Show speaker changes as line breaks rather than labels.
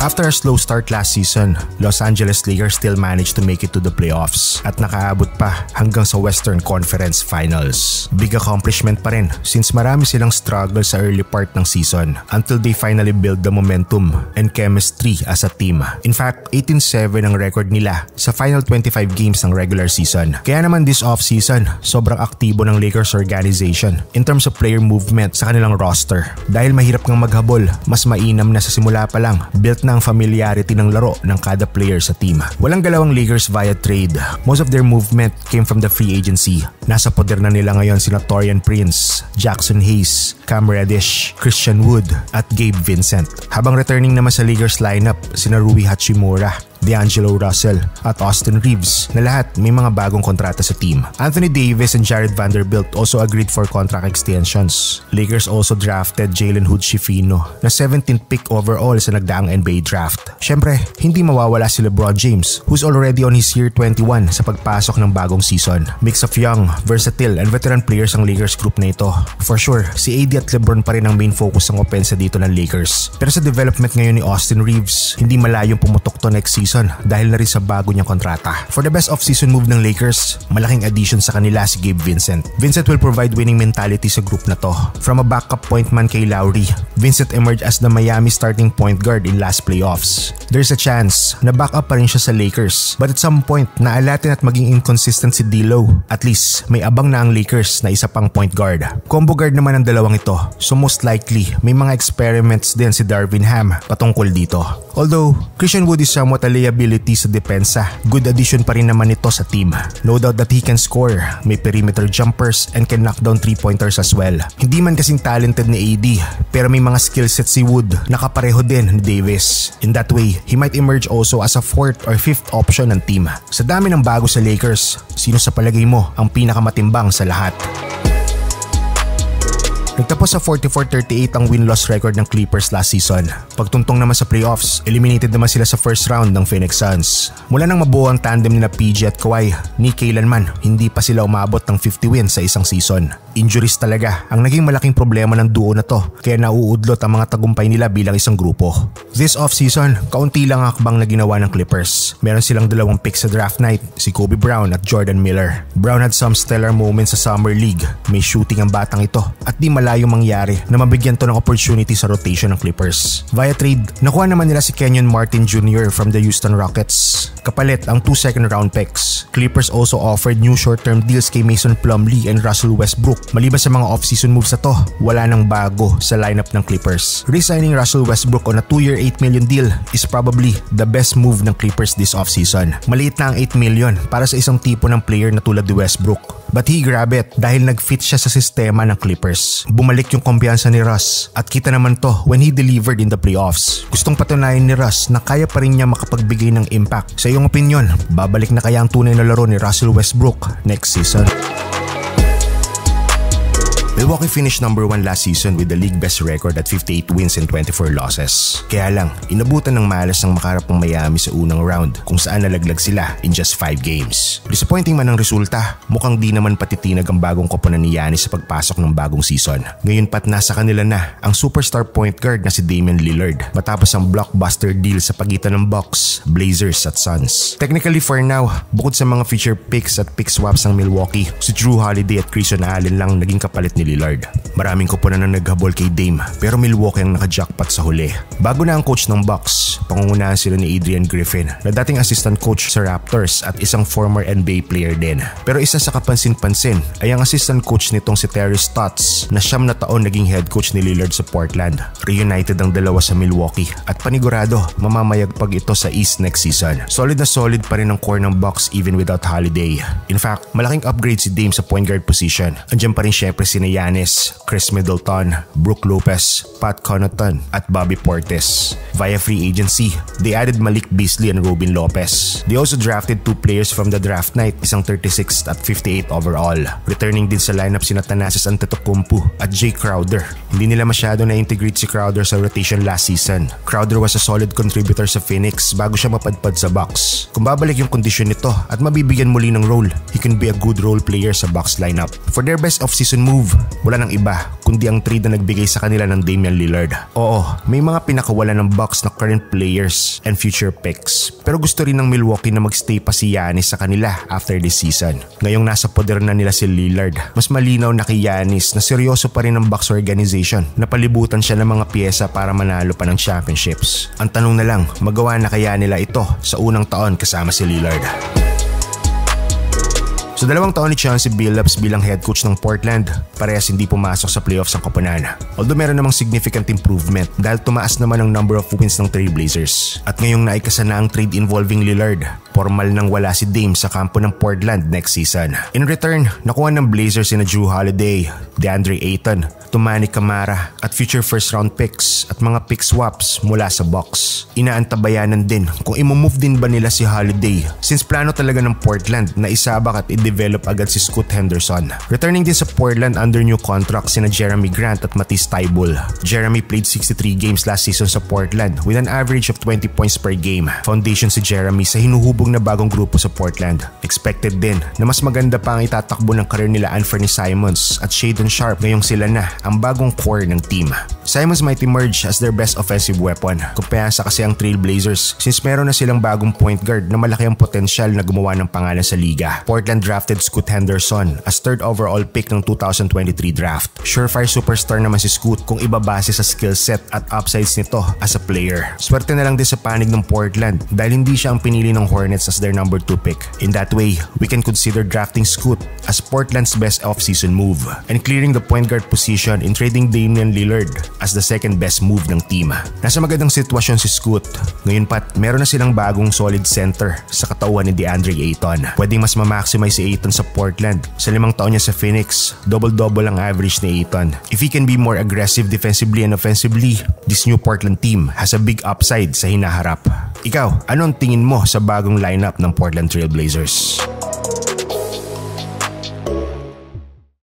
After a slow start last season, Los Angeles Lakers still managed to make it to the playoffs at nakaabot pa hanggang sa Western Conference Finals. Big accomplishment pa rin since marami silang struggle sa early part ng season until they finally build the momentum and chemistry as a team. In fact, 18-7 ang record nila sa final 25 games ng regular season. Kaya naman this off-season, sobrang aktibo ng Lakers organization in terms of player movement sa kanilang roster. Dahil mahirap ngang maghabol, mas mainam na sa simula pa lang, built na ang familiarity ng laro ng kada player sa team. Walang galawang Lakers via trade. Most of their movement came from the free agency. Nasa poder na nila ngayon sina Taurean Prince, Jackson Hayes, Cam Reddish, Christian Wood at Gabe Vincent. Habang returning naman sa Lakers lineup sina Rui Hachimura, D'Angelo Russell at Austin Reeves na lahat may mga bagong kontrata sa team. Anthony Davis and Jared Vanderbilt also agreed for contract extensions. Lakers also drafted Jalen Hood-Schifino na 17th pick overall sa nagdaang NBA draft. Syempre, hindi mawawala si LeBron James who's already on his year 21 sa pagpasok ng bagong season. Mix of young, versatile and veteran players ang Lakers group na ito. For sure, si AD at LeBron pa rin ang main focus ng opensa dito ng Lakers. Pero sa development ngayon ni Austin Reeves, hindi malayong pumutok to next season dahil na rin sa bago niyang kontrata. For the best off-season move ng Lakers, malaking addition sa kanila si Gabe Vincent. Vincent will provide winning mentality sa group na to. From a backup point man kay Lowry, Vincent emerged as the Miami starting point guard in last playoffs. There's a chance na backup pa rin siya sa Lakers, but at some point, naalatin at maging inconsistent si D'Lo. At least, may abang na ang Lakers na isa pang point guard. Combo guard naman ang dalawang ito, so most likely, may mga experiments din si Darvin Ham patungkol dito. Although, Christian Wood is somewhat a liability sa depensa, good addition pa rin naman ito sa team. No doubt that he can score, may perimeter jumpers and can knock down 3-pointers as well. Hindi man kasing talented ni AD, pero may mga skill set si Wood na kapareho din ni Davis. In that way, he might emerge also as a 4th or 5th option ng team. Sa dami ng bago sa Lakers, sino sa palagay mo ang pinakamatimbang sa lahat? Nagtapos sa 44-38 ang win-loss record ng Clippers last season. Pagtuntong naman sa playoffs, eliminated naman sila sa first round ng Phoenix Suns. Mula nang mabuo ang tandem ni PG at Kawhi, ni kailanman hindi pa sila umabot ng 50 wins sa isang season. Injuries talaga ang naging malaking problema ng duo na to, kaya nauudlot ang mga tagumpay nila bilang isang grupo. This off-season, kaunti lang ang hakbang na ginawa ng Clippers. Meron silang dalawang picks sa draft night, si Kobe Brown at Jordan Miller. Brown had some stellar moments sa Summer League. May shooting ang batang ito at di malayong mangyari na mabigyan to ng opportunity sa rotation ng Clippers. Via trade, nakuha naman nila si Kenyon Martin Jr. from the Houston Rockets. Kapalit ang 2 second-round picks. Clippers also offered new short-term deals kay Mason Plumlee and Russell Westbrook. Maliban sa mga off-season moves na to, wala nang bago sa lineup ng Clippers. Resigning Russell Westbrook on a 2-year $8 million deal is probably the best move ng Clippers this off-season. Maliit na ang $8 million para sa isang tipo ng player na tulad ni Westbrook. But he grabbed it dahil nag-fit siya sa sistema ng Clippers. Bumalik yung kumpiyansa ni Russ at kita naman to when he delivered in the playoffs. Gustong patunayan ni Russ na kaya pa rin niya makapagbigay ng impact. Sa iyong opinion, babalik na kaya ang tunay na laro ni Russell Westbrook next season? Milwaukee finished number 1 last season with the league best record at 58 wins and 24 losses. Kaya lang, inabutan ng malas ng makaharap ng Miami sa unang round kung saan nalaglag sila in just 5 games. Disappointing man ang resulta, mukhang di naman patitinag ang bagong koponan ni Giannis sa pagpasok ng bagong season. Ngayon pat nasa kanila na ang superstar point guard na si Damian Lillard matapos ang blockbuster deal sa pagitan ng Bucks, Blazers at Suns. Technically for now, bukod sa mga future picks at pick swaps ng Milwaukee, si Jrue Holiday at Grayson Allen lang naging kapalit ni Lillard. Maraming koponan na naghabol kay Dame pero Milwaukee ang naka-jackpot sa huli. Bago na ang coach ng Bucks, pangungunahan sila ni Adrian Griffin na dating assistant coach sa Raptors at isang former NBA player din. Pero isa sa kapansin-pansin ay ang assistant coach nitong si Terry Stotts na 9 na taon naging head coach ni Lillard sa Portland. Reunited ang dalawa sa Milwaukee at panigurado mamamayagpag ito sa East next season. Solid na solid pa rin ang core ng Bucks even without Holiday. In fact, malaking upgrade si Dame sa point guard position. Andiyan pa rin syempre si Giannis, Chris Middleton, Brook Lopez, Pat Connaughton at Bobby Portis. Via free agency, they added Malik Beasley and Robin Lopez. They also drafted 2 players from the draft night, isang 36th at 58th overall. Returning din sa lineup sina Thanasis Antetokounmpo at Jay Crowder. Hindi nila masyado na-integrate si Crowder sa rotation last season. Crowder was a solid contributor sa Phoenix bago siya mapadpad sa Bucks. Kung babalik yung kondisyon nito at mabibigyan muli ng role, he can be a good role player sa Bucks lineup. For their best off-season move, Wala nang iba kundi ang trade na nagbigay sa kanila ng Damian Lillard. Oo, may mga pinakawalan ng Bucks na current players and future picks. Pero gusto rin ng Milwaukee na magstay pa si Giannis sa kanila after this season. Ngayong nasa poder na nila si Lillard, mas malinaw na kay Giannis na seryoso pa rin ang Bucks organization. Napalibutan siya ng mga pyesa para manalo pa ng championships. Ang tanong na lang, magawa na kaya nila ito sa unang taon kasama si Lillard? Sa 2 taon ni Chauncey Billups bilang head coach ng Portland, parehas hindi pumasok sa playoffs ang koponan. Although meron namang significant improvement dahil tumaas naman ang number of wins ng Trail Blazers. At ngayong naikasa na ang trade involving Lillard, formal nang wala si Dame sa kampo ng Portland next season. In return, nakuha ng Blazers sina Jrue Holiday, DeAndre Ayton, Toumani Camara at future first round picks at mga pick swaps mula sa Bucks. Inaantabayanan din kung imomove din ba nila si Holiday since plano talaga ng Portland na isabak at i-develop agad si Scoot Henderson. Returning din sa Portland under new contract sina Jeremy Grant at Matisse Thybulle. Jeremy played 63 games last season sa Portland with an average of 20 points per game. Foundation si Jeremy sa hinuhubog na bagong grupo sa Portland. Expected din na mas maganda pa ang itatakbo ng career nila Anthony Simons at Shaedon Sharpe ngayong sila na ang bagong core ng team. Simons might emerge as their best offensive weapon. Kumpiyansa kasi ang Trail Blazers since meron na silang bagong point guard na malaki ang potensyal na gumawa ng pangalan sa liga. Portland drafted Scoot Henderson as 3rd overall pick ng 2023 draft. Surefire superstar naman si Scoot kung ibabase sa skill set at upsides nito as a player. Swerte na lang din sa panig ng Portland dahil hindi siya ang pinili ng Hornets as their number 2 pick. In that way, we can consider drafting Scoot as Portland's best offseason move and clearing the point guard position in trading Damian Lillard as the second best move ng team. Nasa magandang sitwasyon si Scoot. Ngayon pat, meron na silang bagong solid center sa katauhan ni DeAndre Ayton. Pwedeng mas ma-maximize si Ayton sa Portland. Sa 5 taon niya sa Phoenix, double-double ang average ni Ayton. If he can be more aggressive defensively and offensively, this new Portland team has a big upside sa hinaharap. Ikaw, anong tingin mo sa bagong lineup ng Portland Trail Blazers?